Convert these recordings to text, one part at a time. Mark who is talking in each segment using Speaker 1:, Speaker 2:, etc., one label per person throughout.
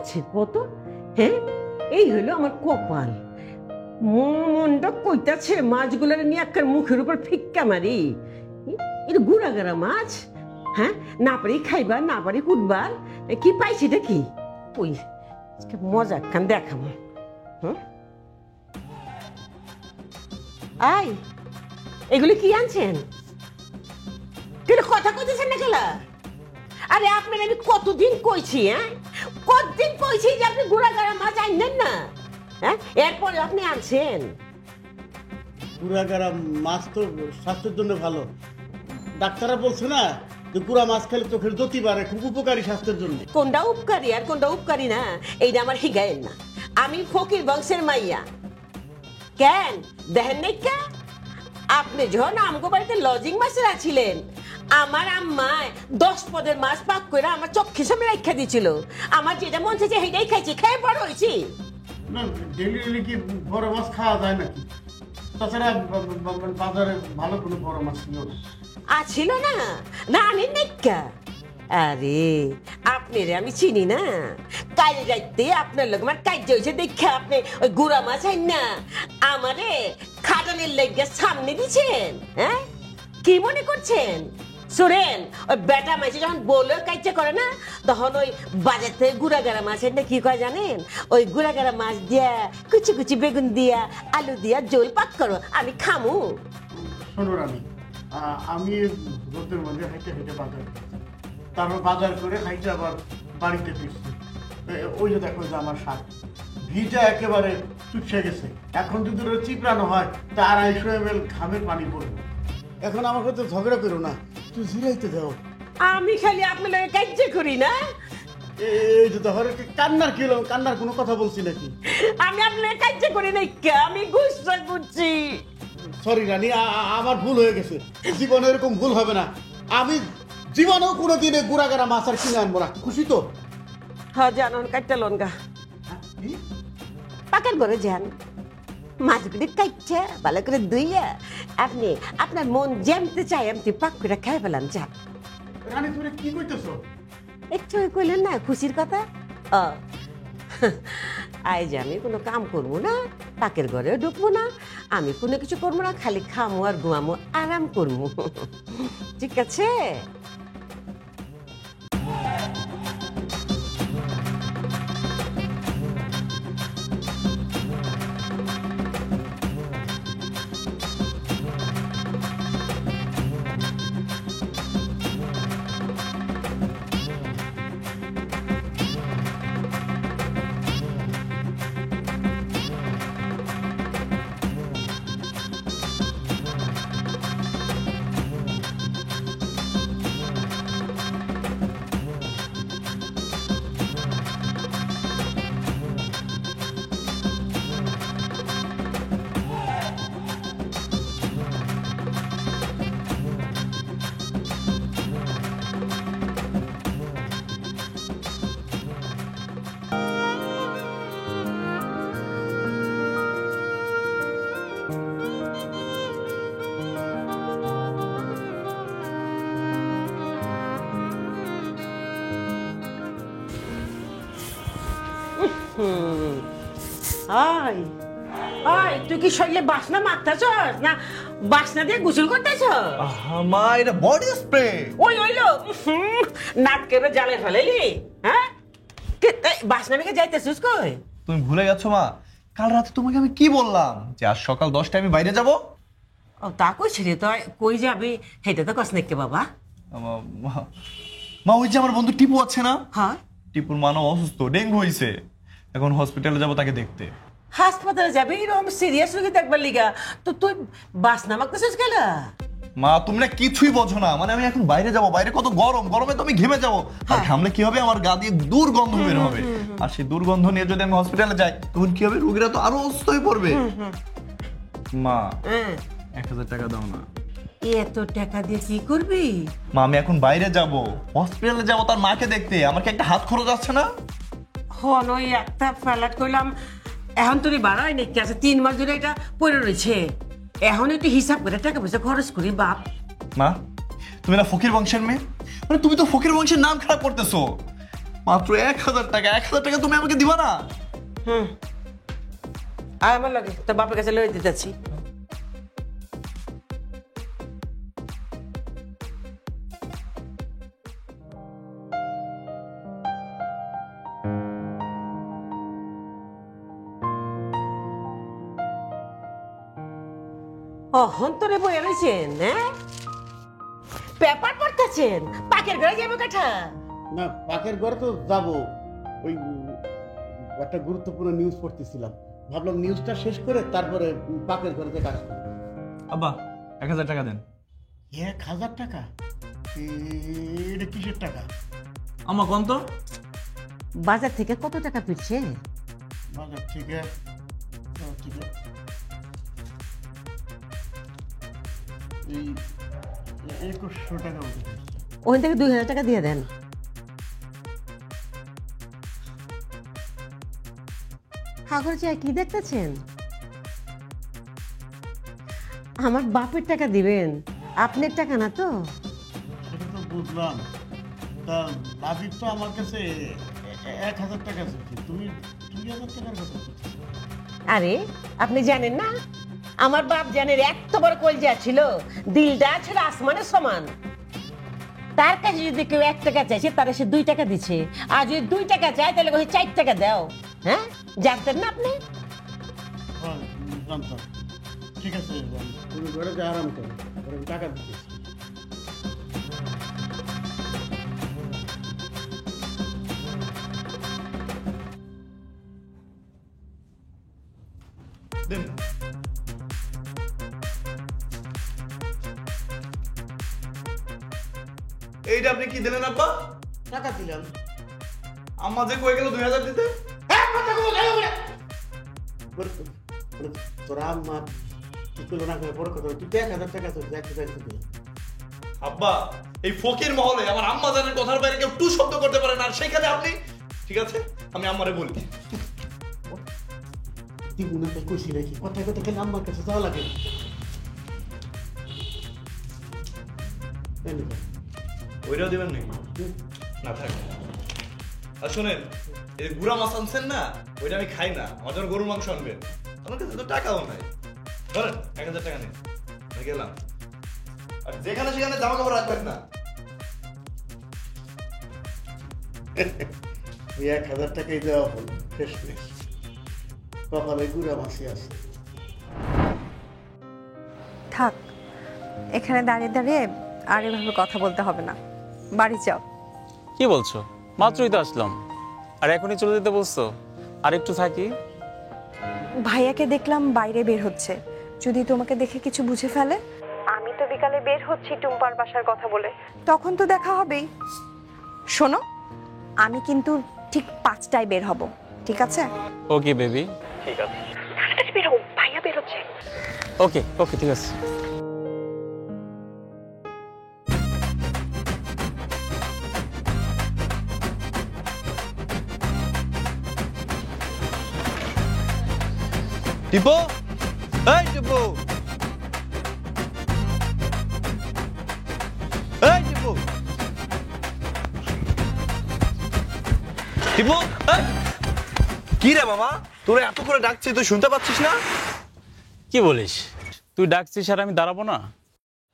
Speaker 1: করছে কত? হ্যাঁ, এই হলো আমার কপাল। মনটা কইতাছে মাছগুলোর নিয়ে একটা মুখের উপর ফিক্কা মারি। এটা গুড়াগাড়া মাছ, হ্যাঁ, না পারি খাইবার না পারি কুটবার, কি পাইছি দেখি ওই মজা খান দেখাম। আই, এগুলি কি আনছেন? কেন কথা কইতেছেন না কেলা? আরে আপনার আমি কতদিন কইছি, হ্যাঁ কতদিন কইছি যে আপনি গুড়াগাড়া মাছ আনলেন না, হ্যাঁ এরপরে আপনি আনছেন।
Speaker 2: গুড়াগাড়া মাছ তো স্বাস্থ্যের জন্য ভালো। ডাক্তাররা বলছে না যে গুড়া মাছ খেলে চোখের জ্যোতি বাড়ে, খুব উপকারী স্বাস্থ্যের জন্য।
Speaker 1: কোনটা উপকারী আর কোনটা উপকারী না এইটা আমার হিগায়েন না। আমি ফকির বংশের মাইয়া। কেন দেখেন নাই কা? আপনি যখন আমগো বাড়িতে লজিং মাসে আছিলেন, আমার আম্মায় 10 পদের মাছ পাক করে আমার চক্ষে সামনে রাখা দিয়েছিল। আমার যেটা মন চাইছে সেটাই খাইছি, খেয়ে বড় হয়েছি।
Speaker 2: না ডেলি ডেলি কি বড় মাছ খাওয়া যায় নাকি? তাছাড়া বাজারে ভালো কোনো বড় মাছ ছিল না।
Speaker 1: আছিল না, না আনেন নাই কা? আরে আপনি রে আমি চিনি না। কাল রাইতে আপনার লোক আমার কাজ হয়েছে দেখে আপনি ওই গুড়া মাছ আইন না আমারে খাটালের লেগে সামনে দিচ্ছেন। হ্যাঁ কি মনে করছেন? শোনেন, ওই বেটা মাছে যখন বলে কাজটা করে না, তখন ওই বাজার থেকে গুড়াগাড়া মাছ এনে কি করে জানেন? ওই গুড়াগাড়া মাছ দিয়া কুচি কুচি বেগুন দিয়া আলু দিয়া জল পাক করো, আমি খামু।
Speaker 2: শোনো রানী, আমি রোদের মধ্যে হেঁটে হেঁটে বাজার করছি, তারপর বাজার করে হাইটে আবার বাড়িতে ফিরছি। ওই যে দেখো যে আমার শাক ভিজা একেবারে চুপসে গেছে। এখন যদি ওটা চিপড়ানো হয় তা 250 ml ঘামের পানি পড়বে। এখন আমার সাথে ঝগড়া করো না, তুই জিরাইতে দাও।
Speaker 1: আমি খালি আপনার লগে কাজ করি না?
Speaker 2: এই যে ধর কান্নার কি হলো? কান্নার কোনো কথা বলছি নাকি?
Speaker 1: আমি আপনার কাজ করি নাই কে? আমি গুসা করছি।
Speaker 2: সরি রানী, আমার ভুল হয়ে গেছে। জীবনে এরকম ভুল হবে না। আমি জীবনেও কোনোদিনে গুড়াগাড়া মাছ আর কিনে আনবো না। খুশি তো?
Speaker 1: হ্যাঁ জানুন কাটটা লনগা
Speaker 2: কি?
Speaker 1: পাকের ঘরে যান, মাছগুলি কাটছে ভালো করে ধুইয়া আপনি আপনার মন যেমতে চাই এমনি পাক করে খাই ফেলাম। যান।
Speaker 2: রানী তুমি কি কইতেছো?
Speaker 1: একটু কইলেন না খুশির কথা। আজ আমি কোনো কাম করবো না, পাকের ঘরেও ঢুকবো না, আমি কোনো কিছু করবো না, খালি খামো আর ঘুমামো, আরাম করবো। ঠিক আছে? আয় আয়, তুই কি শরীরে বাসনা মারতেছস না বাসনা দিয়ে গোসল করতেছ?
Speaker 3: মা এটা বডি স্প্রে।
Speaker 1: ওই ওইলো নাক কেটে জালে ফেলেলি? হ্যাঁ বাসনা মেখে যাইতেছিস কই?
Speaker 3: তুমি ভুলে গেছো মা, কাল রাতে তোমাকে আমি কি বললাম যে আজ সকাল 10টায় আমি বাইরে যাব।
Speaker 1: ও তা কইছি রে, তুই কই যাবি হেটা তো কস নাকি বাবা?
Speaker 3: মা ওই যে আমার বন্ধু টিপু আছে না,
Speaker 1: হ্যাঁ
Speaker 3: টিপুর মানব অসুস্থ, ডেঙ্গু হয়েছে, এখন হসপিটালে যাব তাকে দেখতে।
Speaker 1: হাসপাতালে যাবি এরকম সিরিয়াস রোগী দেখবার লিগা? তো তুই বাসনা মাখতেছিস কেন?
Speaker 3: মা তুমি না কিছুই বোঝো না, মানে আমি এখন বাইরে যাব, বাইরে কত গরম, গরমে তো আমি ঘেমে যাবো, আর ঘামলে কি হবে আমার গা দিয়ে দুর্গন্ধ বের হবে, আর সেই দুর্গন্ধ নিয়ে যদি আমি হসপিটালে যাই তখন কি হবে, রোগীরা তো আরো অসুস্থ হয়ে পড়বে। মা 1000 টাকা দাও না।
Speaker 1: এত টাকা দিয়ে কি করবি?
Speaker 3: মা আমি এখন বাইরে যাব, হসপিটালে যাব তার মাকে দেখতে, আমার কি একটা হাত খরচ আছে না?
Speaker 1: হন ওই একটা ফ্ল্যাট করলাম, এখন তুই বাড়াই নাকি আছে 3 মাস ধরে এটা পড়ে রয়েছে, এখন একটু হিসাব করে টাকা পয়সা খরচ করি বাপ।
Speaker 3: মা তুমি না ফকির বংশের মেয়ে, মানে তুমি তো ফকির বংশের নাম খারাপ করতেছো। মাত্র 1,000 টাকা, 1,000 টাকা তুমি আমাকে দিবা না?
Speaker 1: আর আমার লাগে তোর বাপের কাছে লই দিতেছি। অহন্তরে বয়ে রয়েছেন, হ্যাঁ? পেপার পড়তেছেন, পাকের ঘরে যাবো কাঠা।
Speaker 2: না, পাকের ঘরে তো যাবো, ওই একটা গুরুত্বপূর্ণ নিউজ পড়তেছিলাম, ভাবলাম নিউজটা শেষ করে তারপরে পাকের ঘরে কাজ করবো।
Speaker 3: আব্বা 1,000 টাকা দেন।
Speaker 2: 1,000 টাকা? এটা কিসের টাকা?
Speaker 3: আম্মা কোন তো?
Speaker 1: বাজার থেকে কত টাকা ফিরছে?
Speaker 2: বাজার থেকে এই 2,100 টাকা মতো।
Speaker 1: ওখান থেকে 2,000 টাকা দিয়ে দেন। হাগর চাই কি দেখতেছেন? আমার বাপের টাকা দিবেন, আপনার টাকা না তো।
Speaker 2: সেটা তো বুঝলাম, তা বাজির তো আমার কাছে 1,000 টাকা আছে, তুমি 2,000 টাকার কথা বলছো।
Speaker 1: আরে আপনি জানেন না, আমার বাপ জানের এত বড় কলজা ছিল, দিলটা ছিল আসমানের সমান। তার কাছে যদি কেউ 1 টাকা চাইছে, তারা সে 2 টাকা দিচ্ছে। আর যদি 2 টাকা চায়, তাহলে ওই 4 টাকা দাও। হ্যাঁ, জানতেন না আপনি?
Speaker 2: হ্যাঁ, জানতাম। ঠিক আছে, তুমি ঘরে যা, আরাম করো, আমি টাকা দিতেছি।
Speaker 3: দেন। এইটা আপনি কি দিলেন আব্বা?
Speaker 2: টাকা দিলাম।
Speaker 3: আম্মা যে কয়ে গেল 2,000 দিতে।
Speaker 2: তোরা মা তুলো না করে বড় কথা, তুই 1,000 টাকা তো দেখতে দিলাম।
Speaker 3: আব্বা এই ফকির মহলে আমার আম্মা জানের কথার বাইরে কেউ টু শব্দ করতে পারে না, আর সেখানে আপনি। ঠিক আছে, আমি আম্মারে বলি।
Speaker 2: তুই উনাকে কইছি নাকি? কথায় কথা খেলে আমার কাছে যাওয়া লাগে।
Speaker 3: ওইটাও দিবেন নাকি? না থাক। আর শোনেন, এই গুড়া মাছ আনছেন না, ওইটা আমি খাই না। আমার জন্য গরুর মাংস আনবেন। আমার কাছে তো টাকাও নাই। ধরেন 1,000 টাকা নেই, আমি গেলাম। আর যেখানে সেখানে জামা কাপড় রাখবেন না।
Speaker 2: 1,000 টাকাই দেওয়া হলো, শেষ নেই। কপালে গুড়া মাছি আছে।
Speaker 4: থাক, এখানে দাঁড়িয়ে দাঁড়িয়ে আর এভাবে কথা বলতে হবে না, বাড়ি যাও।
Speaker 5: কি বলছো? মাত্রই তো আসলাম, আর এখনই চলে যেতে বলছো? আর একটু থাকি।
Speaker 4: ভাইয়াকে দেখলাম বাইরে বের হচ্ছে, যদি তোমাকে দেখে কিছু বুঝে ফেলে। আমি তো বিকালে বের হচ্ছি টুম্পার বাসার কথা বলে, তখন তো দেখা হবেই। শোনো, আমি কিন্তু ঠিক 5টায় বের হব, ঠিক আছে?
Speaker 5: ওকে বেবি,
Speaker 4: ঠিক আছে, তাড়াতাড়ি বের হও, ভাইয়া বের হচ্ছে।
Speaker 5: ওকে ওকে, ঠিক আছে।
Speaker 3: টিপো, এই টিপো, এই টিপো, টিপো, এই! কি রে মামা, তোরা এত করে ডাকছি, তুই শুনতে পাচ্ছিস না?
Speaker 5: কি বলিস? তুই ডাকছিস আর আমি দাঁড়াবো না?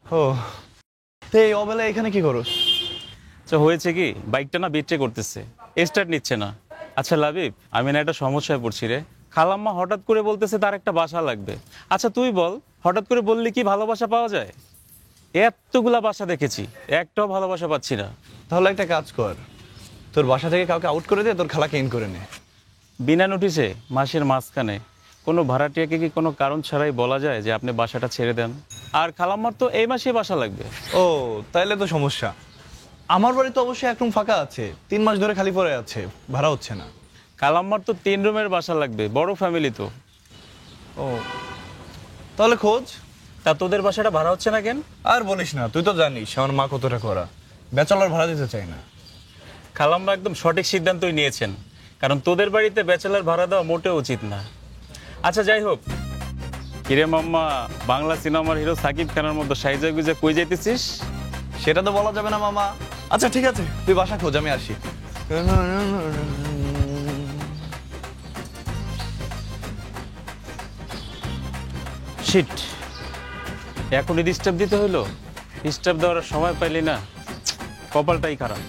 Speaker 3: ও, তো এই অবেলায় এখানে কি করস?
Speaker 5: আচ্ছা, হয়েছে কি, বাইকটা না বিট্রে করতেছে, স্টার্ট নিচ্ছে না। আচ্ছা লাবিব, আমি না একটা সমস্যায় পড়ছি রে। খালাম্মা হঠাৎ করে বলতেছে তার একটা বাসা লাগবে। আচ্ছা তুই বল, হঠাৎ করে বললি কি ভালোবাসা পাওয়া যায়? এতগুলা বাসা দেখেছি, একটাও ভালোবাসা পাচ্ছি না।
Speaker 3: তাহলে একটা কাজ কর, তোর বাসা থেকে কাউকে আউট করে দে, তোর খালাকে ইন করে নে।
Speaker 5: বিনা নোটিশে মাসের মাঝখানে কোনো ভাড়াটিয়াকে কি কোনো কারণ ছাড়াই বলা যায় যে আপনি বাসাটা ছেড়ে দেন? আর খালাম্মার তো এই মাসেই বাসা লাগবে।
Speaker 3: ও, তাইলে তো সমস্যা। আমার বাড়ি তো অবশ্যই এক রুম ফাঁকা আছে, 3 মাস ধরে খালি পড়ে আছে, ভাড়া হচ্ছে না।
Speaker 5: খালাম্মার তো 3 রুমের বাসা লাগবে, বড় ফ্যামিলি তো।
Speaker 3: ও, তাহলে খোঁজ।
Speaker 5: তা তোদের বাসাটা ভাড়া হচ্ছে না কেন?
Speaker 3: আর বলিস না, তুই তো জানিস আমার মা কতটা করা, ব্যাচেলর ভাড়া দিতে চাই না।
Speaker 5: খালাম্মা একদম সঠিক সিদ্ধান্তই নিয়েছেন, কারণ তোদের বাড়িতে ব্যাচেলর ভাড়া দেওয়া মোটেও উচিত না। আচ্ছা যাই হোক, কিরে মাম্মা, বাংলা সিনেমার হিরো সাকিব খানের মতো সাইজা গুজে কই যাইতেছিস?
Speaker 3: সেটা তো বলা যাবে না মামা। আচ্ছা ঠিক আছে, তুই বাসা খোঁজ, আমি আসি।
Speaker 5: শিট, এখনই ডিস্টার্ব দিতে হইলো। ডিস্টার্ব দেওয়ার আর সময় পাইলি না, কপালটাই খারাপ।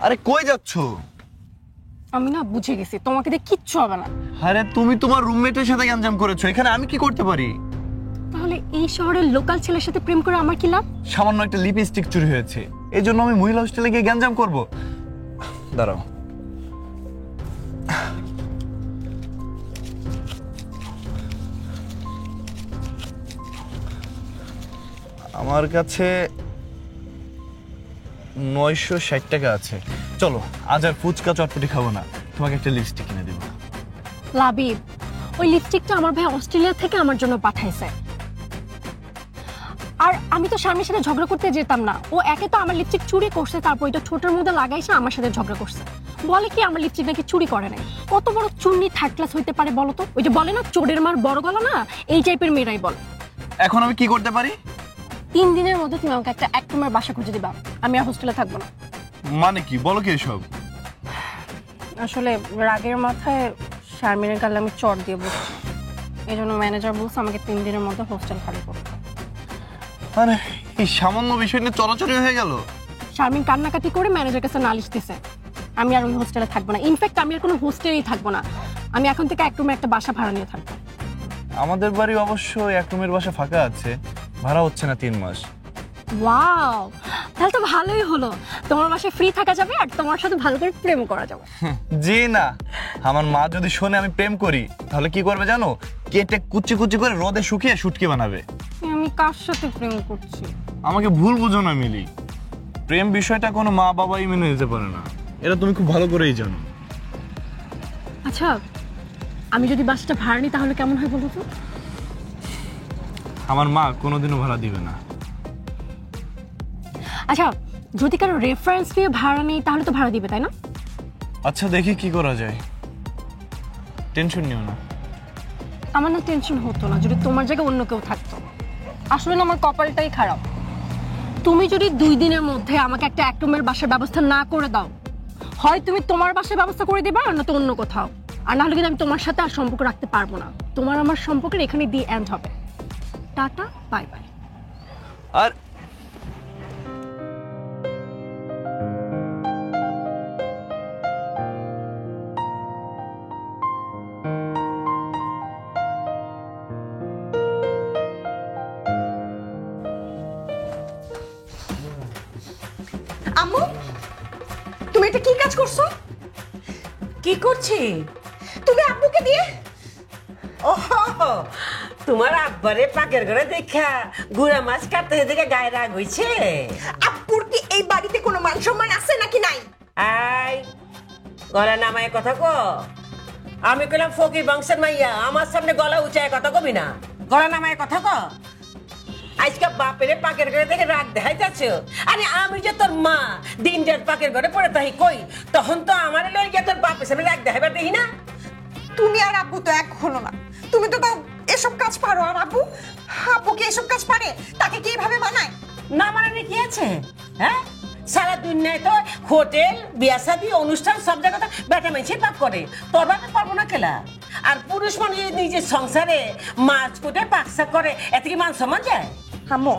Speaker 3: আরে কই যাচ্ছ?
Speaker 6: আমি না বুঝে গেছি তোমাকে দিয়ে কিচ্ছু হবে না।
Speaker 3: আরে তুমি তোমার রুমমেটের সাথে গ্যাঞ্জাম করেছো, এখানে আমি কি করতে পারি?
Speaker 6: তাহলে এই শহরের লোকাল ছেলের সাথে প্রেম করে আমার কি লাভ?
Speaker 3: সামান্য একটা লিপস্টিক চুরি হয়েছে, এই জন্য আমি মহিলা হোস্টেলে গিয়ে গ্যাঞ্জাম করব? দাঁড়াও, আমার কাছে 960 টাকা আছে। চলো আজ আর ফুচকা চটপটি খাবো না, তোমাকে একটা লিপস্টিক কিনে দেবো।
Speaker 6: লাবিব, ওই লিপস্টিকটা আমার ভাই অস্ট্রেলিয়া থেকে আমার জন্য পাঠাইছে। আর আমি তো স্বামীর সাথে ঝগড়া করতে যেতাম না। ও একে তো আমার লিপস্টিক চুরি করছে, তারপর এটা ছোটোর মধ্যে লাগাইছে আমার সাথে ঝগড়া করছে। বলে কি আমার লিপস্টিক নাকি চুরি করে নাই। কত বড় চুন্নি থার্ড ক্লাস হইতে পারে বলো তো? ওই যে বলে না চোরের মার বড় গলা না, এই টাইপের মেয়েরাই বলে।
Speaker 3: এখন আমি কি করতে পারি?
Speaker 6: 3 দিনের মধ্যে তুমি আমাকে একটা এক রুমের বাসা খুঁজে দিবা। আমি আর হোস্টেলে থাকবো না।
Speaker 3: মানে কি বলো কি এসব?
Speaker 6: আসলে রাগের মাথায় শারমিনের গালে আমি চড় দিয়ে বসছি, এই জন্য ম্যানেজার বলছে আমাকে 3 দিনের মধ্যে হোস্টেল খালি করতে।
Speaker 3: আরে এই সামান্য বিষয় নিয়ে চলাচলি হয়ে গেল।
Speaker 6: শারমিন কান্নাকাটি করে ম্যানেজার কাছে নালিশ দিছে। আমি আর ওই হোস্টেলে থাকবো না। ইনফ্যাক্ট আমি আর কোনো হোস্টেলেই থাকবো না। আমি এখন থেকে এক রুমে একটা বাসা ভাড়া নিয়ে থাকবো।
Speaker 3: আমাদের বাড়ি অবশ্য এক রুমের বাসা ফাঁকা আছে, ভাড়া হচ্ছে না 3 মাস।
Speaker 6: ওয়াও, তাহলে তো ভালোই হলো। তোমার বাসায় ফ্রি থাকা যাবে আর তোমার সাথে ভালো করে প্রেম করা যাবে।
Speaker 3: জি না, আমার মা যদি শোনে আমি প্রেম করি তাহলে কি করবে জানো? কেটে কুচি কুচি করে রোদে শুকিয়ে শুটকি বানাবে।
Speaker 6: আমি কার সাথে প্রেম করছি?
Speaker 3: আমাকে ভুল বুঝো না মিলি, প্রেম বিষয়টা কোনো মা বাবাই মেনে নিতে পারে না, এটা তুমি খুব ভালো করেই জানো।
Speaker 6: আচ্ছা, আমি যদি বাসাটা ভাড়া নিই তাহলে কেমন হয় বলো তো?
Speaker 3: আমার মা কোনোদিনও ভাড়া দিবে না।
Speaker 6: আচ্ছা, যদি কারো রেফারেন্স দিয়ে ভাড়া নেই তাহলে তো ভাড়া দিবে, তাই না?
Speaker 3: আচ্ছা দেখি কি করা যায়, টেনশন নিও না।
Speaker 6: আমার না টেনশন হতো না যদি তোমার জায়গায় অন্য কেউ থাকতো। আসলে না আমার কপালটাই খারাপ। তুমি যদি 2 দিনের মধ্যে আমাকে একটা এক রুমের বাসার ব্যবস্থা না করে দাও, হয় তুমি তোমার বাসার ব্যবস্থা করে দিবা আর না তো অন্য কোথাও। আর না হলে কিন্তু আমি তোমার সাথে আর সম্পর্ক রাখতে পারবো না। তোমার আমার সম্পর্কের এখানে দি এন্ড হবে। Tata, bye bye.
Speaker 3: আর
Speaker 4: আম্মু, তুমি এটা কি কাজ করছো?
Speaker 1: কি করছি?
Speaker 4: তুমি আব্বুকে দিয়ে
Speaker 1: ও তোমার আব্বারে পাকের ঘরে দেখা গুড়া মাছ কাটতে দেখে গায়ে রাগ হইছে?
Speaker 4: আব্বুর কি এই বাড়িতে কোনো মান সম্মান আছে নাকি নাই?
Speaker 1: আই গলা নামায় কথা কো। আমি কইলাম ফকির বংশের মাইয়া, আমার সামনে গলা উঁচায় কথা কবি না। গলা নামায় কথা কো। আজকে বাপেরে পাকের ঘরে দেখে রাগ দেখাইতেছ। আরে আমি যে তোর মা দিন রাত পাকের ঘরে পড়ে তাই কই, তখন তো আমার লই গিয়ে তোর বাপের সামনে রাগ দেখাইবার দেখি না।
Speaker 4: তুমি আর আব্বু তো এক হলো না। তুমি তো তাও এসব কাজ পারো, আর আব্বু আব্বু কি এসব কাজ পারে? তাকে কি এভাবে বানায়?
Speaker 1: না মানে কি আছে? হ্যাঁ, সারা দুনিয়ায় তো হোটেল বিয়া শাদী অনুষ্ঠান সব জায়গাতে বেটা মেছে পাক করে, তোর বাপে পারবো না কেলা? আর পুরুষ মানুষ যদি নিজের সংসারে মাছ কোটে পাকশাক করে, এতে কি মান সম্মান যায়?
Speaker 4: আম্মু,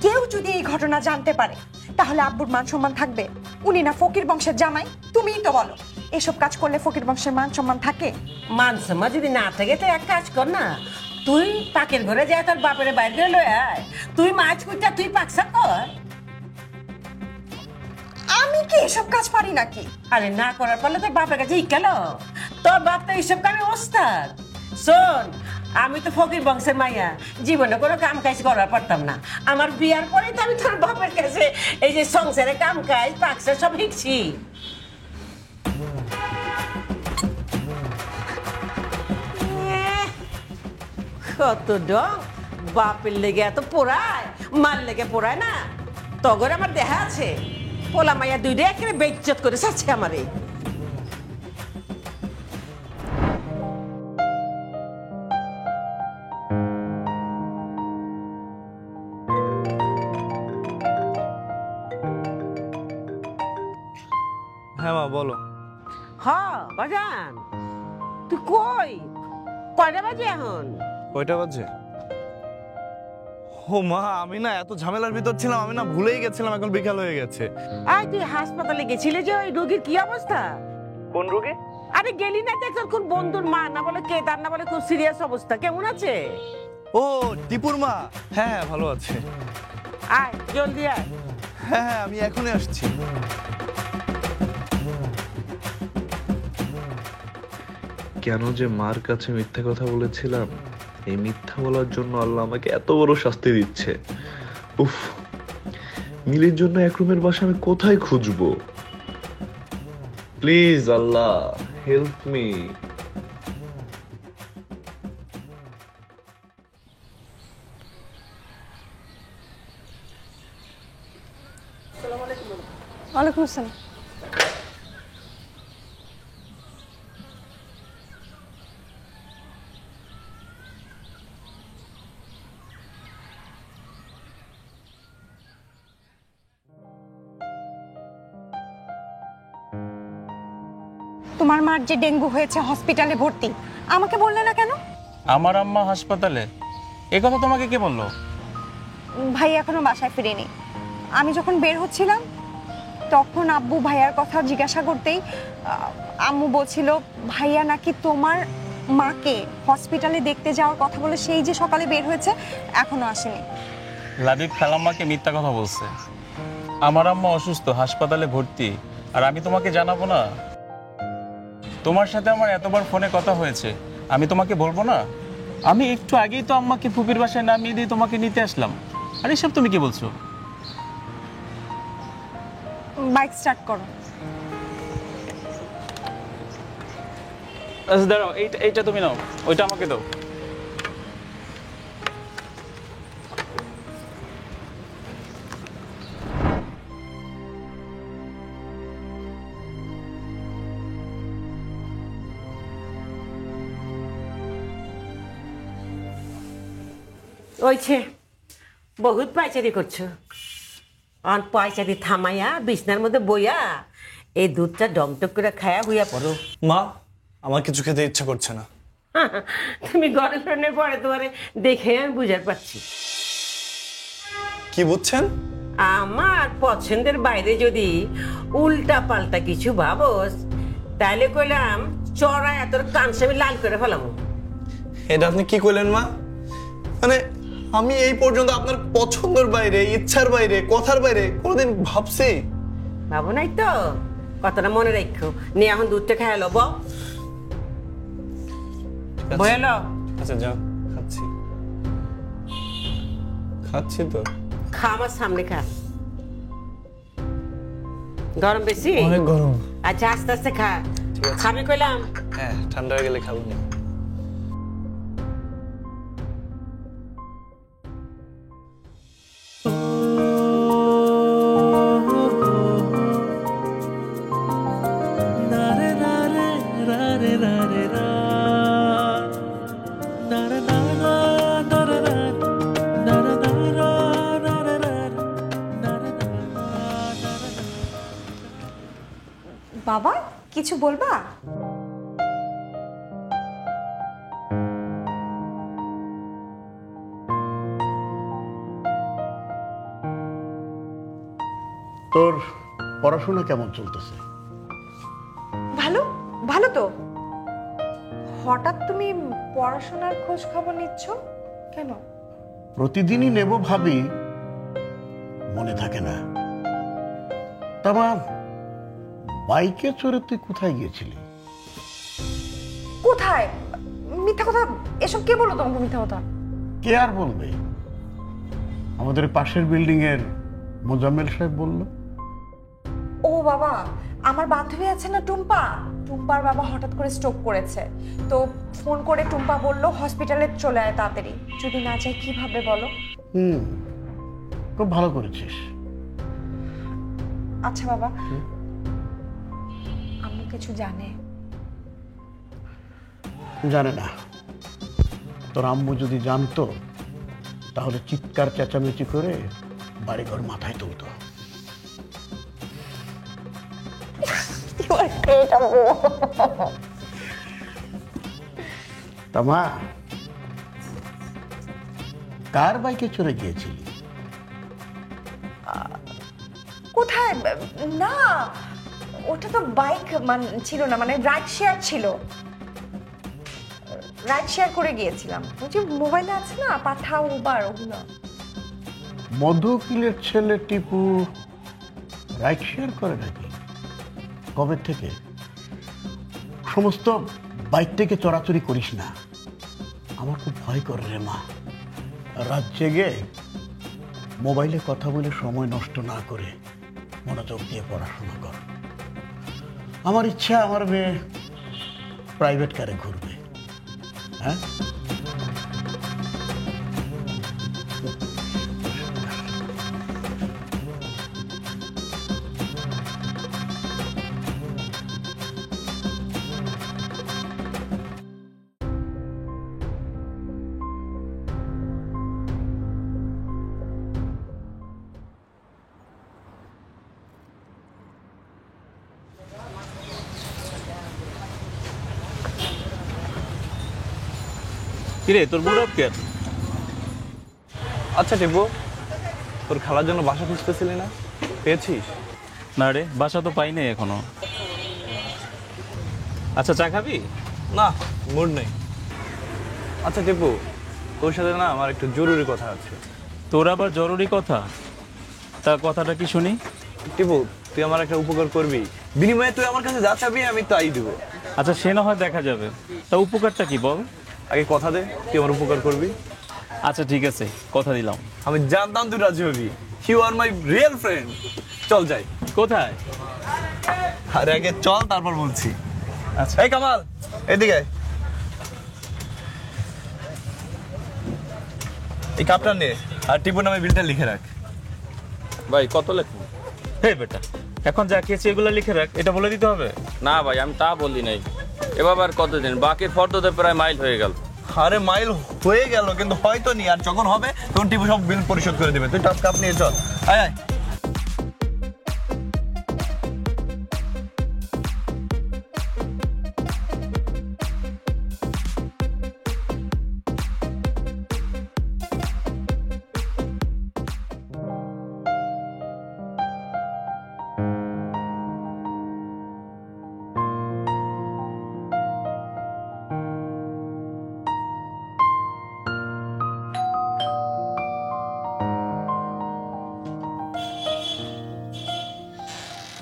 Speaker 4: কেউ যদি এই ঘটনা জানতে পারে তাহলে আব্বুর মান সম্মান থাকবে? উনি না ফকির বংশের জামাই, তুমিই তো বলো। এসব কাজ করলে ফকির বংশের মান সম্মান থাকে?
Speaker 1: মান সম্মান যদি না থাকে তো এক কাজ কর না, তুই পাকের ঘরে যায় তোর বাপের বাইরে করে লয়ে আয়, তুই মাছ কুইটা তুই পাকসা কর।
Speaker 4: আমি কি এসব কাজ পারি নাকি?
Speaker 1: আরে না করার পারলে তোর বাপের কাছে গেল, তোর বাপ তো এইসব কামে ওস্তাদ। শোন, আমি তো ফকির বংশের মাইয়া, জীবনে কোনো কাম কাজ করার পারতাম না। আমার বিয়ার পরে তো আমি তোর বাপের কাছে এই যে সংসারে কাম কাজ পাকসা সব শিখছি। কত ডং, বাপের লেগে এত পোড়ায়, মার লেগে পোড়ায় না। তগর আমার দেখা আছে, পোলা মাইয়া দুইটা একেবারে বেইজ্জত করে ছাড়ছে আমারে।
Speaker 3: হ্যাঁ মা বলো।
Speaker 1: হ বাজান, তুই কই? কয়টা বাজে এখন?
Speaker 3: কয়টা বাজে? ও মা, আমি না এত ঝামেলার ভিতর ছিলাম, আমি না ভুলেই গেছিলাম এখন বিকাল হয়ে গেছে।
Speaker 1: আয়, তুই হাসপাতালে গেছিলে যে ওই রোগীর কি অবস্থা?
Speaker 3: কোন রোগী?
Speaker 1: আরে গেলি না দেখ, কোন বন্ধুর মা না বলে কে, তার না বলে খুব সিরিয়াস অবস্থা, কেমন আছে?
Speaker 3: ও টিপুর মা, হ্যাঁ হ্যাঁ ভালো আছে।
Speaker 1: আয় জলদি আয়।
Speaker 3: হ্যাঁ হ্যাঁ আমি এখনই আসছি। কেন যে মার কাছে মিথ্যা কথা বলেছিলাম, এই মিথ্যা বলার জন্য আল্লাহ আমাকে এত বড় শাস্তি দিচ্ছে। উফ, মিলির জন্য এক রুমের বাসা আমি কোথায় খুঁজবো? Please Allah help me.
Speaker 6: ওয়ালাইকুম আসসালাম।
Speaker 4: তোমার মার যে ডেঙ্গু হয়েছে, হসপিটালে ভর্তি, আমাকে বললে না কেন?
Speaker 5: আমার আম্মা হাসপাতালে, এ কথা তোমাকে কে বললো?
Speaker 4: ভাই এখনো বাসায় ফিরেনি। আমি যখন বের হচ্ছিলাম তখন আব্বু ভাইয়ার কথা জিজ্ঞাসা করতেই আম্মু বলছিল ভাইয়া নাকি তোমার মাকে হসপিটালে দেখতে যাওয়ার কথা বলে সেই যে সকালে বের হয়েছে, এখনো আসেনি।
Speaker 5: লাবিব খালাম্মাকে মিথ্যা কথা বলছে। আমার আম্মা অসুস্থ, হাসপাতালে ভর্তি, আর আমি তোমাকে জানাবো না? তোমার সাথে আমার এতবার ফোনে কথা হয়েছে, আমি তোমাকে বলবো না? আমি একটু আগেই তো আম্মাকে ফুপির বাসায় নামিয়ে দিয়ে তোমাকে নিতে আসলাম, আর এসব তুমি কি বলছো?
Speaker 4: বাইক স্টার্ট করো।
Speaker 5: আচ্ছা দাঁড়াও, এইটা তুমি নাও, ওইটা আমাকে দাও।
Speaker 1: ওইছে, বহুত পাইচারি করছো। অন পাইচারি থামাইয়া বিছনার মধ্যে বইয়া এই দুধটা ডমটক করে খায়া হইয়া পড়ো।
Speaker 3: মা, আমার কিছু খেতে ইচ্ছা করছে না।
Speaker 1: তুমি গরমের পরে তোমারে দেখে আমি বুঝার পারছি।
Speaker 3: কি বুঝছেন?
Speaker 1: আমার পছন্দের বাইরে যদি উল্টা পাল্টা কিছু ভাবস, তাহলে কইলাম চড়াই তোর কানসামি লাল করে ফেলাম।
Speaker 3: এটা আপনি কি কইলেন মা? মানে আমি এই পর্যন্ত আপনার পছন্দের বাইরে, ইচ্ছার বাইরে, কথার বাইরে কোনোদিন ভাবছি?
Speaker 1: ভাবো নাই তো, কথাটা মনে রাখো। নিয়ে এখন দুধটা খাই লো, বয়ালো।
Speaker 3: আচ্ছা যাও, খাচ্ছি খাচ্ছি তো।
Speaker 1: খা, আমার সামনে খা। গরম বেশি?
Speaker 3: অনেক গরম।
Speaker 1: আচ্ছা আস্তে আস্তে খা,
Speaker 3: ঠিক আছে।
Speaker 1: খাবি কইলাম।
Speaker 3: হ্যাঁ, ঠান্ডা হয়ে গেলে খাবো না।
Speaker 4: বাবা কিছু বলবা?
Speaker 2: তোর পড়াশোনা কেমন চলতেছে?
Speaker 4: ভালো। ভালো তো। হঠাৎ তুমি পড়াশোনার খোঁজ খবর নিচ্ছ কেন?
Speaker 2: প্রতিদিনই নেব ভাবি, মনে থাকে না। তা মা, বাইকে চড়ে তুই কোথায় গিয়েছিলি?
Speaker 4: কোথায়? মিথ্যা কথা, এসব কে বলো তোমাকে মিথ্যা কথা?
Speaker 2: কে আর বলবে? আমাদের পাশের বিল্ডিং এর মোজাম্মেল সাহেব বলল।
Speaker 4: ও বাবা, আমার বান্ধবী আছে না টুম্পা, টুম্পার বাবা হঠাৎ করে স্ট্রোক করেছে, তো ফোন করে টুম্পা বলল হসপিটালে চলে আয় তাড়াতাড়ি। যদি না চাই কিভাবে বলো?
Speaker 2: খুব ভালো করেছিস।
Speaker 4: আচ্ছা বাবা, আম্মু কিছু জানে?
Speaker 2: জানে না। তোর আম্মু যদি জানতো তাহলে চিৎকার চেঁচামেচি করে বাড়িঘর মাথায় তুলতো। তা মা, কার বাইকে চড়ে গিয়েছিলি?
Speaker 4: কোথায়? না, ওটা তো বাইক ছিল না, মানে রাইড শেয়ার ছিল। রাইড শেয়ার করে গিয়েছিলাম। ওই যে মোবাইলে আছে না পাঠা উবার, ওগুলো।
Speaker 2: মধু উকিলের ছেলে টিপু রাইড শেয়ার করে নাকি? কবে থেকে? সমস্ত বাইক থেকে চড়াচড়ি করিস না, আমার খুব ভয় করে রে মা। রাত জেগে মোবাইলে কথা বলে সময় নষ্ট না করে মনোযোগ দিয়ে পড়াশোনা কর। আমার ইচ্ছা আমার মেয়ে প্রাইভেট কারে ঘুরবে। হ্যাঁ,
Speaker 5: কিরে তোর মুড অফ কেন?
Speaker 3: আচ্ছা টিপু, তোর খালার জন্য বাসা খুঁজতেছিলি না, পেয়েছিস?
Speaker 5: না রে, বাসা তো পাই নাই এখনো। আচ্ছা চা খাবি?
Speaker 3: না, মুড নেই। আচ্ছা টিপু, তোর সাথে না আমার একটু জরুরি কথা আছে।
Speaker 5: তোর আবার জরুরি কথা? তা কথাটা কি শুনি।
Speaker 3: টিপু, তুই আমার একটা উপকার করবি, বিনিময়ে তুই আমার কাছে যা চাবি আমি তাই দিব।
Speaker 5: আচ্ছা সে না হয় দেখা যাবে, তা উপকারটা কি বল?
Speaker 3: আগে কথা দে তুই আমার উপকার করবি।
Speaker 5: আচ্ছা ঠিক আছে, কথা দিলাম।
Speaker 3: আমি জানতাম তুই রাজি হবি। You are my real friend. চল যাই।
Speaker 5: কোথায়?
Speaker 3: আরে আগে চল, তারপর বলছি।
Speaker 5: আচ্ছা
Speaker 3: এই কামাল, এদিকে আয়। এই কাপটা নে, আর টিপু নামে বিলটা লিখে রাখ।
Speaker 7: ভাই কত লেখবো?
Speaker 5: হে বেটা, এখন যা খেয়েছি এগুলো লিখে রাখ, এটা বলে দিতে হবে?
Speaker 7: না ভাই, আমি তা বলি নাই। এবার আর কতদিন বাকির ফর্দতে প্রায় মাইল হয়ে গেল।
Speaker 3: আরে মাইল হয়ে গেল, কিন্তু হয়তো নি, আর যখন হবে তখন টিপু সব বিল পরিশোধ করে দিবে। তুই টাপ কাপ নিয়ে চল, আয় আয়।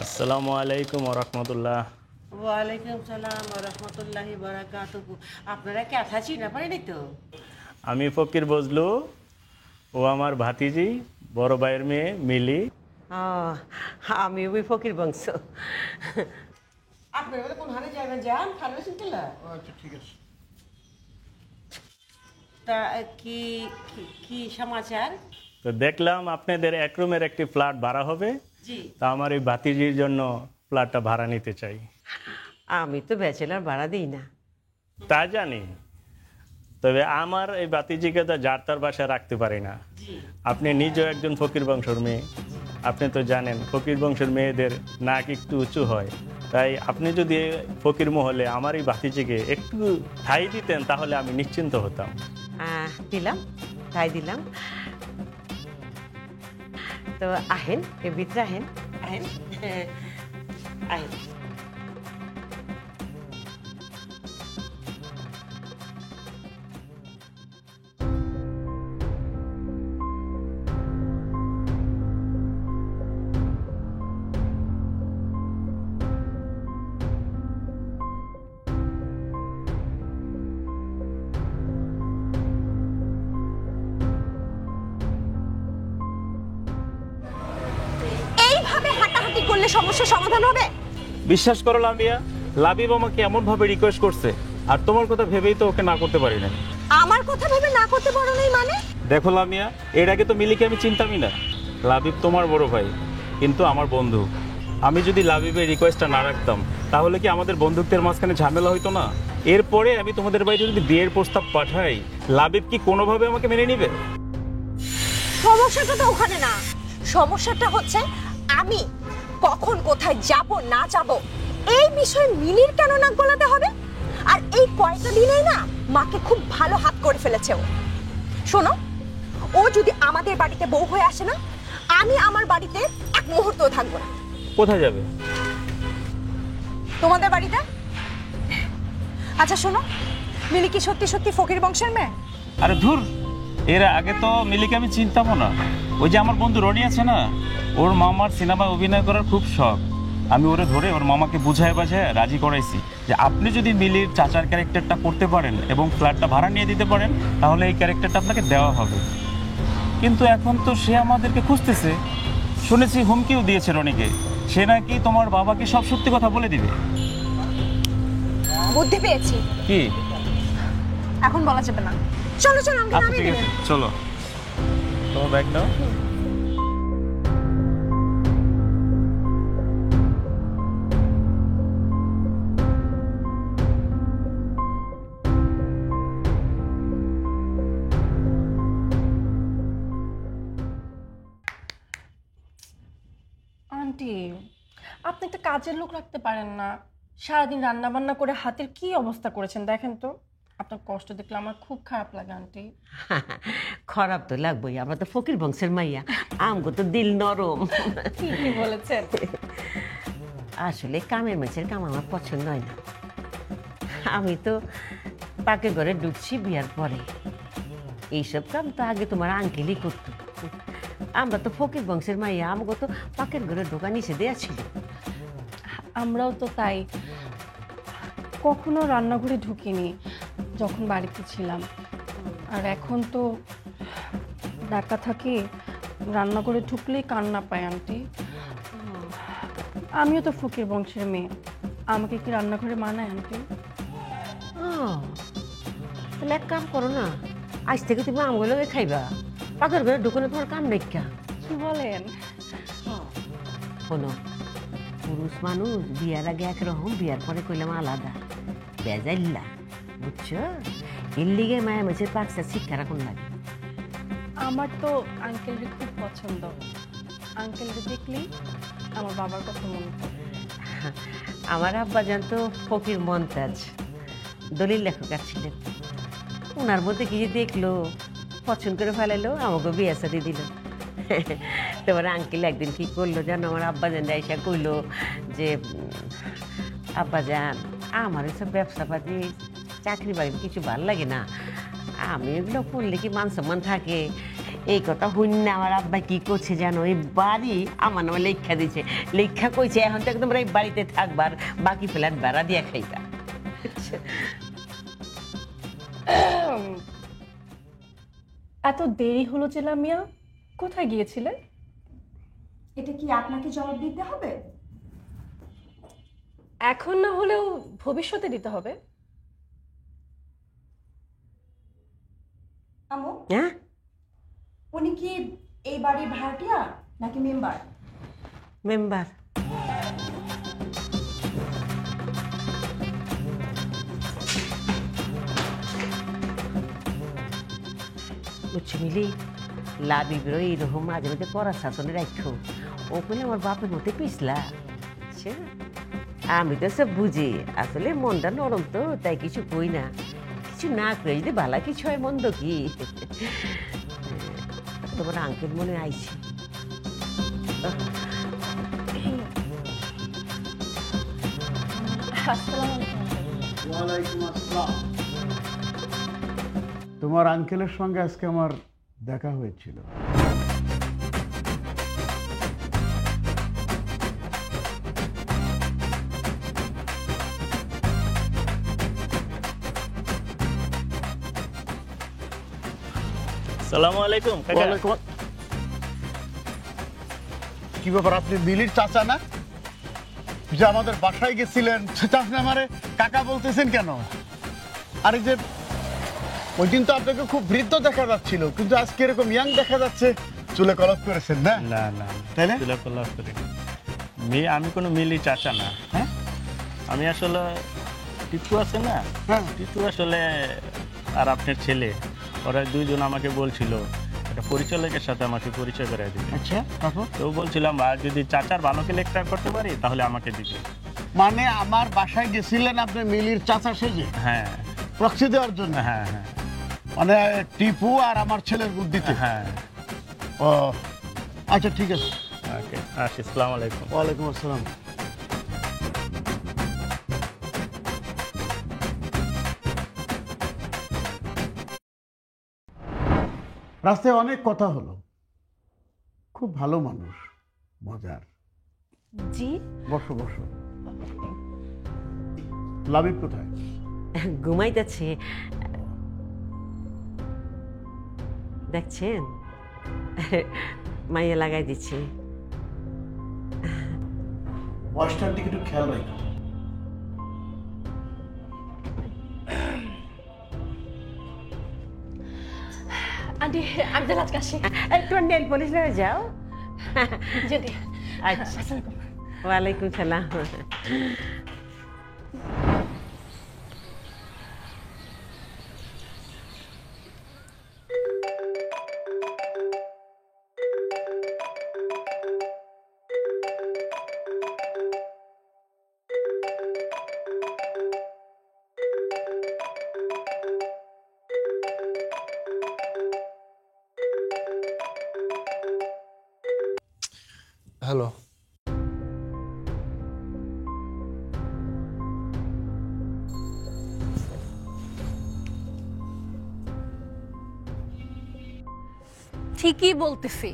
Speaker 5: আসসালামু আলাইকুম ওয়া রাহমাতুল্লাহ।
Speaker 1: ওয়ালাইকুম সালাম ওয়া রাহমাতুল্লাহি ওয়া বারাকাতুহু। আপনারা কথা চিনা পারেনি তো?
Speaker 5: আমি ফকির বজলু, ও আমার ভাতিজি, বড় ভাইয়ের মেয়ে মিলি।
Speaker 1: আমি ওই ফকির বংশ। আপনারা কোন হানে যাবেন? যান খানা শুনতেলা।
Speaker 2: আচ্ছা ঠিক আছে।
Speaker 1: তা কি কি সমাচার?
Speaker 5: তো দেখলাম আপনাদের এক রুমের একটি ফ্ল্যাট ভাড়া হবে,
Speaker 1: জি।
Speaker 5: তা আমার এই ভাতিজির জন্য ফ্ল্যাটটা ভাড়া নিতে চাই।
Speaker 1: আমি তো ব্যাচেলার ভাড়া দিই না।
Speaker 5: তা জানি, তবে আমার এই ভাতিজিকে তো যার তার বাসায় রাখতে পারি না। আপনি নিজেও একজন ফকির বংশের মেয়ে, আপনি তো জানেন ফকির বংশের মেয়েদের নাক একটু উঁচু হয়, তাই আপনি যদি ফকির মহলে আমার এই ভাতিজিকে একটু ঠাঁই দিতেন তাহলে আমি নিশ্চিন্ত হতাম।
Speaker 1: দিলাম, তাই দিলাম। তো আহেন, এর ভিতরে আহেন, আহেন, আহেন।
Speaker 4: করলে সমস্যার সমাধান হবে?
Speaker 5: বিশ্বাস করো লামিয়া, লাবিব আমাকে এমন ভাবে রিকোয়েস্ট করছে, আর তোমার কথা ভেবেই তো ওকে না করতে পারি না।
Speaker 4: আমার কথা ভেবে না করতে পারো নাই মানে?
Speaker 5: দেখো লামিয়া, এর আগে তো মিলিকে আমি চিনতামই না। লাবিব তোমার বড় ভাই, কিন্তু আমার বন্ধু। আমি যদি লাবিবের রিকোয়েস্টটা না রাখতাম, তাহলে কি আমাদের বন্ধুত্বের মাঝখানে ঝামেলা হইতো না? এরপরে আমি তোমাদের বাড়িতে যদি বিয়ের প্রস্তাব পাঠাই, লাবিব কি কোনোভাবে আমাকে মেনে নিবে?
Speaker 4: সমস্যাটা তো ওখানে না, সমস্যাটা হচ্ছে আমি কখন কোথায় যাব না যাব এই বিষয়ে মিলির কেন নাক গলাতে হবে? আর এই কয়টা দিনেই না মাকে খুব ভালো হাত করে ফেলেছে ও। শোনো, ও যদি আমাদের বাড়িতে বউ হয়ে আসে না, আমি আমার বাড়িতে এক মুহূর্তও থাকবো না।
Speaker 5: কোথায় যাবে?
Speaker 4: তোমাদের বাড়িতে। আচ্ছা শোনো, মিলি কি সত্যি সত্যি ফকির বংশের মেয়ে?
Speaker 5: আরে ধুর, এর আগে তো মিলিকে আমি চিনতামও না। ওই যে আমার বন্ধু রনি আছে না, ওর মামার সিনেমায় অভিনয় করার খুব শখ। আমি ওরে ধরে ওর মামাকে বুঝায় বাঝায় রাজি করাইছি যে আপনি যদি মিলির চাচার ক্যারেক্টারটা করতে পারেন এবং ফ্ল্যাটটা ভাড়া নিয়ে দিতে পারেন, তাহলে এই ক্যারেক্টারটা আপনাকে দেওয়া হবে। কিন্তু এখন তো সে আমাদেরকে খুঁজতেছে। শুনেছি হুমকিও দিয়েছে রনিকে, সে নাকি তোমার বাবাকে সব সত্যি কথা বলে দিবে।
Speaker 4: বুদ্ধি পেয়েছি।
Speaker 5: কি?
Speaker 4: এখন বলা যাবে না। চলো চলো, আমাকে
Speaker 5: আচ্ছা
Speaker 4: নামিয়ে
Speaker 5: ঠিক
Speaker 4: দেবেন।
Speaker 5: আছে, চলো। তোমার ব্যাগ নাও।
Speaker 6: আন্টি, আপনি একটা কাজের লোক রাখতে পারেন না? সারাদিন রান্না বান্না করে হাতের কি অবস্থা করেছেন দেখেন তো। আপনার কষ্ট দেখলে আমার খুব খারাপ লাগে আন্টি।
Speaker 1: খারাপ তো লাগবেই, আমরা তো ফকির বংশের মাইয়া, আমগো তো দিল নরম।
Speaker 6: ঠিকই বলেছেন।
Speaker 1: আসলে কামের মেছের কাম আমার পছন্দ হয় না। আমি তো পাকে ঘরে ঢুকছি বিয়ার পরে, এইসব কাম তো আগে তোমার আঙ্কেলই করতো। আমরা তো ফকির বংশের মাইয়া, আমাকে তো পাকের ঘরে ঢোকা নিষেধ দেয়া ছিল।
Speaker 6: আমরাও তো তাই, কখনো রান্নাঘরে ঢুকিনি যখন বাড়িতে ছিলাম। আর এখন তো ঢাকা থাকি, রান্নাঘরে ঢুকলেই কান্না পায় আন্টি। আমিও তো ফকির বংশের মেয়ে, আমাকে কি রান্নাঘরে মানায় আন্টি?
Speaker 1: ও, তাহলে এক কাম করো না, আজ থেকে তুমি আমগুলো খাইবা, পাকের ঘরে ঢুকানো তোমার কাম নাই।
Speaker 6: কি বলেন?
Speaker 1: শোনো, পুরুষ মানুষ বিয়ার আগে একরকম, বিয়ার পরে কইলাম আলাদা, বেজাইল্লা, বুঝছো? এর লিগে মায়া মেছের পাকটা শিক্ষা রাখুন লাগে।
Speaker 6: আমার তো আঙ্কেলকে খুব পছন্দ, আঙ্কেলকে দেখলেই আমার বাবার কথা মনে পড়ে।
Speaker 1: আমার আব্বা জানতো ফকির মন্তাজ, দলিল লেখক ছিলেন। ওনার মধ্যে কি যে দেখলো, পছন্দ করে ফেলাইলো, আমাকে বিয়ে শাদি দিল। তোমার আঙ্কেল একদিন কি করলো জানো, আমার আব্বা জান এসে কইলো যে আব্বা জান, আমার এসব ব্যবসাপাতি চাকরি বাকরি কিছু ভাল লাগে না, আমি এগুলো করলে কি মান সম্মান থাকে। এই কথা হইন আমার আব্বা কি করছে জানো, এই বাড়ি আমার নামে লেখা দিচ্ছে, লেখা কইছে এখন থেকে তোমরা এই বাড়িতে থাকবার, বাকি ফ্ল্যাট ভাড়া দিয়ে খাইবা।
Speaker 6: এত দেরি হলো যে লামিয়া, কোথায় গিয়েছিলে?
Speaker 4: এটা কি আপনাকে জবাব দিতে হবে?
Speaker 6: এখন না হলেও ভবিষ্যতে দিতে হবে।
Speaker 4: আমু,
Speaker 1: হ্যাঁ,
Speaker 4: উনি কি এই বাড়ির ভাড়াটিয়া নাকি মেম্বার?
Speaker 1: মেম্বার। বুঝছি মিলি, লাবিবেরও এইরকম মাঝে মাঝে কড়া শাসনে রাখো। ও বলে আমার বাপের মধ্যে পিছলা, আমি তো সব বুঝি, আসলে মনটা নরম তো, তাই কিছু কই না। কিছু না করে যদি বালা কিছু হয়, মন্দ কি? তোমার আঙ্কেল মনে আইছি।
Speaker 2: ওয়ালাইকুম আসসালাম। তোমার আঙ্কেলের সঙ্গে আজকে আমার দেখা হয়েছিল।
Speaker 5: আসসালামু আলাইকুম কাকা।
Speaker 2: কি ব্যাপার, আপনি মিলির চাচা না? যে আমাদের বাসায় গেছিলেন সেটা আপনি আমারে কাকা বলতেছেন কেন? আরে যে ওই দিন তো আপনাকে খুব বৃদ্ধ দেখা যাচ্ছিল, কিন্তু আজকে এরকম ইয়াং দেখা যাচ্ছে। চুলে কলপ করেছেন না?
Speaker 8: না না
Speaker 2: তাই না?
Speaker 8: চুলে কল্লাপ করি মেয়ে, আমি কোনো মিলি চাচা না। হ্যাঁ, আমি আসলে টিটু আছে না,
Speaker 2: হ্যাঁ।
Speaker 8: টিটু আসলে আর আপনার ছেলে, ওরা দুইজন আমাকে বলছিল একটা পরিচালকের সাথে আমাকে পরিচয় করে দিবে।
Speaker 2: আচ্ছা, তারপর?
Speaker 8: তো বলছিলাম আর যদি চাচার ভালোকে লেকচার করতে পারি তাহলে আমাকে দিবে।
Speaker 2: মানে আমার বাসায় গেছিলেন আপনি মিলির চাচা সেজে
Speaker 8: হ্যাঁ
Speaker 2: প্রক্সি দেওয়ার জন্য?
Speaker 8: হ্যাঁ হ্যাঁ
Speaker 2: মানে টিপু আর আমার ছেলের বুদ্ধিতে?
Speaker 8: হ্যাঁ।
Speaker 2: ও আচ্ছা, ঠিক আছে।
Speaker 8: ওকে, আসি, আসসালামু আলাইকুম।
Speaker 2: ওয়ালাইকুম আসসালাম। রাস্তায় অনেক কথা হলো, খুব ভালো মানুষ, মজার।
Speaker 4: জি,
Speaker 2: বসো বসো। লাবিব কোথায়?
Speaker 1: ঘুমাইতেছে, দেখছেন? মাইয়া লাগাই দিচ্ছে।
Speaker 2: বয়সটার দিকে একটু খেয়াল রাখো।
Speaker 6: আন্টি আমি তাহলে আজকে আসি।
Speaker 1: একটু নেল পলিশ লয়ে যাও।
Speaker 6: যদি
Speaker 1: আচ্ছা, ওয়ালাইকুম সালাম।
Speaker 3: হ্যালো।
Speaker 6: ঠিকই বলতেছি,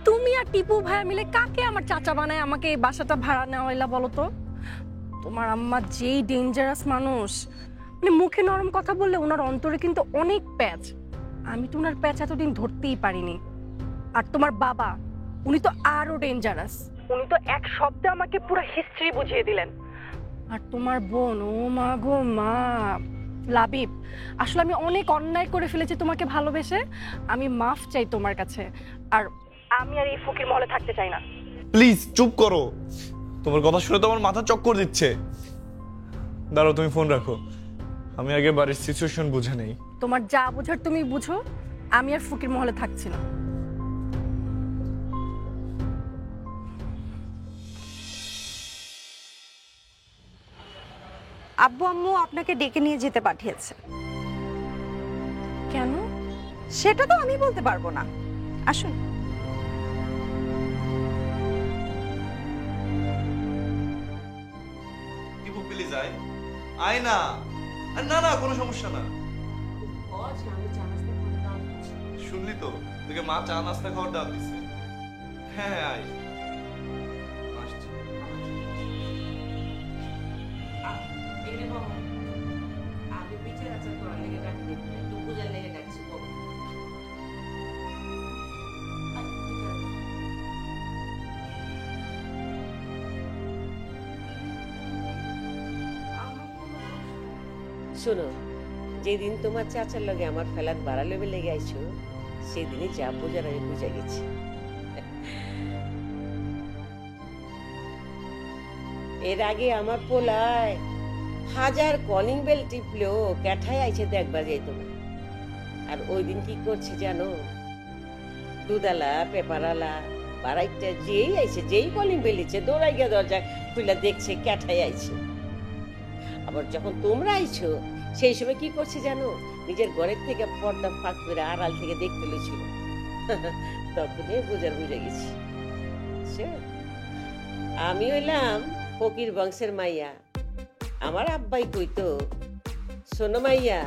Speaker 6: তুমি আর টিপু ভাইয়া মিলে কাকে আমার চাচা বানায় আমাকে এই বাসাটা ভাড়া নেওয়া হইলা বলো তো? তোমার আম্মা যেই ডেঞ্জারাস মানুষ, মানে মুখে নরম কথা বললে ওনার অন্তরে কিন্তু অনেক প্যাচ। আমি তো ওনার প্যাচ এতদিন ধরতেই পারিনি। আর তোমার বাবা, উনি তো আরো ডেঞ্জারাস। উনি তো এক শব্দে আমাকে পুরো হিস্ট্রি বুঝিয়ে দিলেন। আর তোমার বোন, ও মা গো মা, লাবিব, আসলে আমি অনেক অন্যায় করে ফেলেছি তোমাকে ভালোবেসে। আমি মাফ চাই তোমার কাছে। আর আমি আর এই ফকির মহলে থাকতে চাই না।
Speaker 3: প্লিজ চুপ করো, তোমার কথা শুনে তো আমার মাথা চক্কর দিচ্ছে। দাঁড়াও, তুমি ফোন রাখো, আমি আগে বাড়ির সিচুয়েশন বুঝে নেই।
Speaker 6: তোমার যা বোঝার তুমি বুঝো, আমি আর ফকির মহলে থাকছি না।
Speaker 4: আব্বু আম্মু আপনাকে ডেকে নিয়ে যেতে পাঠিয়েছে।
Speaker 6: কেন?
Speaker 4: সেটা তো আমি বলতে পারবো না, আসুন।
Speaker 3: টিপু প্লিজ আয়, আয় না। আর না না, কোনো সমস্যা না। শুনলি তো, তোকে মা চা নাস্তা খাওয়ার ডাক দিছে। হ্যাঁ হ্যাঁ, আয়। আসছি।
Speaker 1: আমি পিঠের আচার করার লেগে ডাকি দিই, একটু পূজার লেগে ডাকছি। শোনো, যেদিন তোমার চাচার লগে আমার ফেলার বাড়ালে লেগে আইছো, সেদিনই যা বোঝার আমি বুঝে গেছি। এর আগে আমার পোলায় 1000 কলিং বেল টিপলেও ক্যাঠায় আইছে দেখবার যাইতো না। আর ওই দিন কি করছি জানো? দুধালা পেপারালা বাড়াইটা যেই আইছে, যেই কলিং বেল দিচ্ছে, দৌড়াই গিয়ে দরজা খুলে দেখছে ক্যাঠায় আইছে। আবার যখন তোমরা আইছো, সেই সময় কি করছি জানো? নিজের ঘরের থেকে পর্দা ফাঁক করে আড়াল থেকে দেখতে লেছিল। তখনই বুঝে গেছি। আমি হইলাম ফকির বংশের মাইয়া। আমার আব্বাই কইতো, শোনো মাইয়া,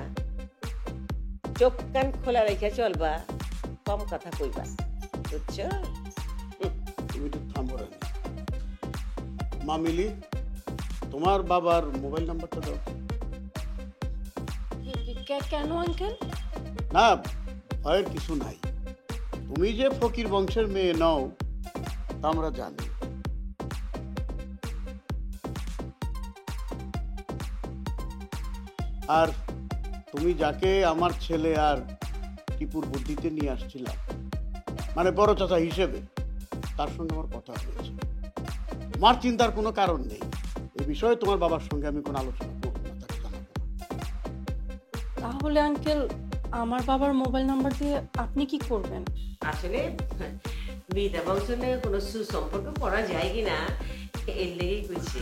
Speaker 1: চোখ কান খোলা রেখে চলবা, কম কথা কইবা, বুঝছো?
Speaker 2: তুমি তো থামো রানী। মা মিলি, তোমার বাবার মোবাইল নাম্বারটা দাও।
Speaker 6: কেন আঙ্কেল?
Speaker 2: না, ভয়ের কিছু নাই। তুমি যে ফকির বংশের মেয়ে নও তা আমরা জানি। আর তুমি যাকে আমার ছেলে আর টিপুর বুদ্ধিতে নিয়ে আসছিলাম, মানে বড় চাচা হিসেবে, তার সঙ্গে আমার কথা হয়েছে। তোমার চিন্তার কোনো কারণ নেই। এ বিষয়ে তোমার বাবার সঙ্গে আমি কোনো আলোচনা করবো না, তাকে জানাবো না।
Speaker 6: তাহলে আঙ্কেল আমার বাবার মোবাইল নাম্বার দিয়ে আপনি কি করবেন?
Speaker 1: আসলে বিধা বংশনে কোনো সুসম্পর্ক করা যায় কিনা এর লেগেই করছে।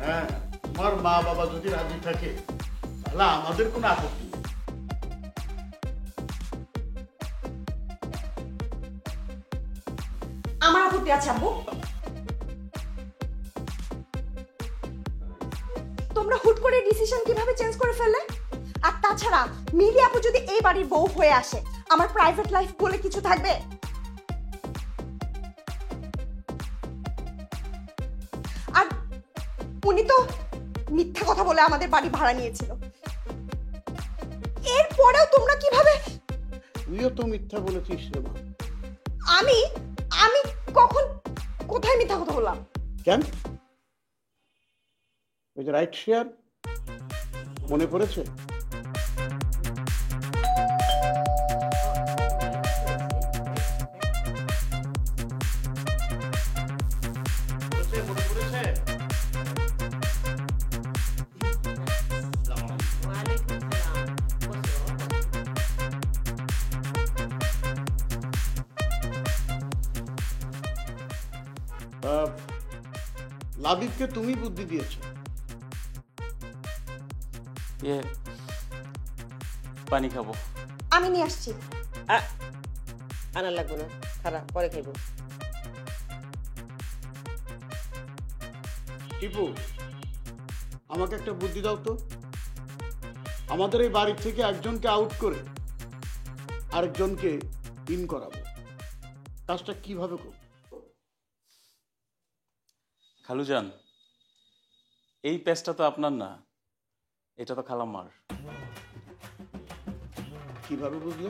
Speaker 2: হ্যাঁ, তোমার মা বাবা যদি রাজি থাকে তাহলে আমাদের কোনো আপত্তি নেই।
Speaker 4: আমার আপত্তি আছে আব্বু। তোমরা হুট করে ডিসিশন কিভাবে চেঞ্জ করে ফেললে? আর তাছাড়া মিলি আপু যদি এই বাড়ির বউ হয়ে আসে, আমার প্রাইভেট লাইফ বলে কিছু থাকবে? আর উনি তো মিথ্যা কথা বলে আমাদের বাড়ি ভাড়া নিয়েছিল। এরপরেও তোমরা কিভাবে?
Speaker 2: তুইও তো মিথ্যা বলেছিস রে মা।
Speaker 4: আমি আমি কখন কোথায় মিথ্যা কথা বললাম?
Speaker 2: কেন? ওই যে রাইট শেয়ার মনে পড়েছে? লাবিবকে তুমি বুদ্ধি দিয়েছো?
Speaker 5: পানি খাবো।
Speaker 4: আমি নিয়ে আসছি।
Speaker 1: আনা লাগবো না, খারাপ পরে খাইব।
Speaker 2: টিপু, আমাকে একটা বুদ্ধি দাও তো। আমাদের এই বাড়ি থেকে একজনকে আউট করে আরেকজনকে ইন করাবো, কাজটা কিভাবে করবো?
Speaker 5: খালুজান, এই পেজটা তো আপনার না, এটা তো খালাম্মার।
Speaker 2: কিভাবে বুঝলে?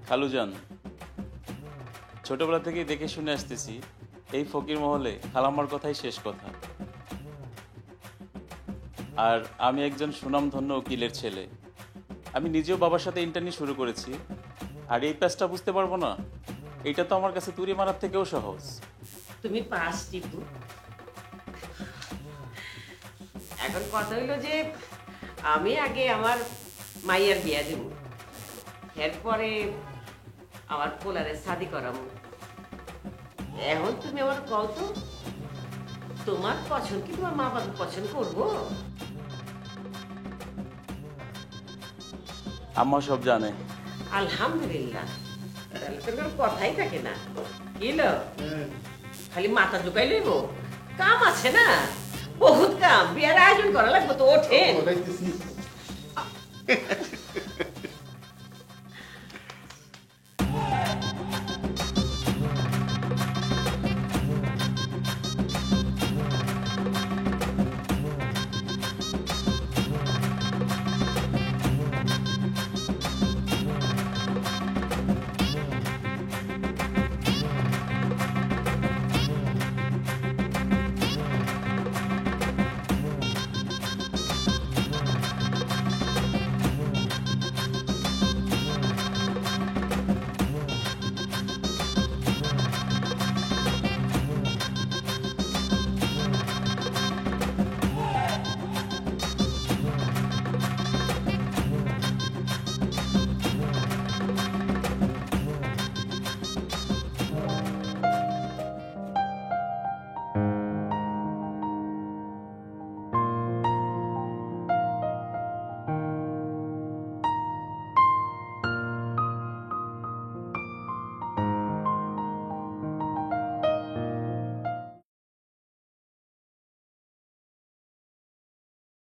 Speaker 5: খালুজান, ছোটবেলা থেকেই দেখে শুনে আসতেছি এই ফকির মহলে খালাম্মার কথাই শেষ কথা। আর আমি একজন সুনামধন্য উকিলের ছেলে, আমি নিজেও বাবার সাথে ইন্টারনি শুরু করেছি। আর এই পেজটা বুঝতে পারবো না, এটা তো আমার কাছে তুড়ি মারার থেকেও সহজ।
Speaker 1: তুমি পাস টিপু। এখন কথা হইলো যে আমি আগে আমার মাইয়ার বিয়া দেব, এরপরে আমার পোলারে শাদি করাবো। এখন তুমি আমার কও তো, তোমার পছন্দ কি তোমার মা বাবা পছন্দ করবো?
Speaker 5: আম্মা সব জানে।
Speaker 1: আলহামদুলিল্লাহ, তাহলে তো কোনো কথাই থাকে না। কিলো খালি মাথা ঢুকাই লইব? কাম আছে না, বহুত কাম। বিয়ার আয়োজন করা লাগবে তো, ওঠেন।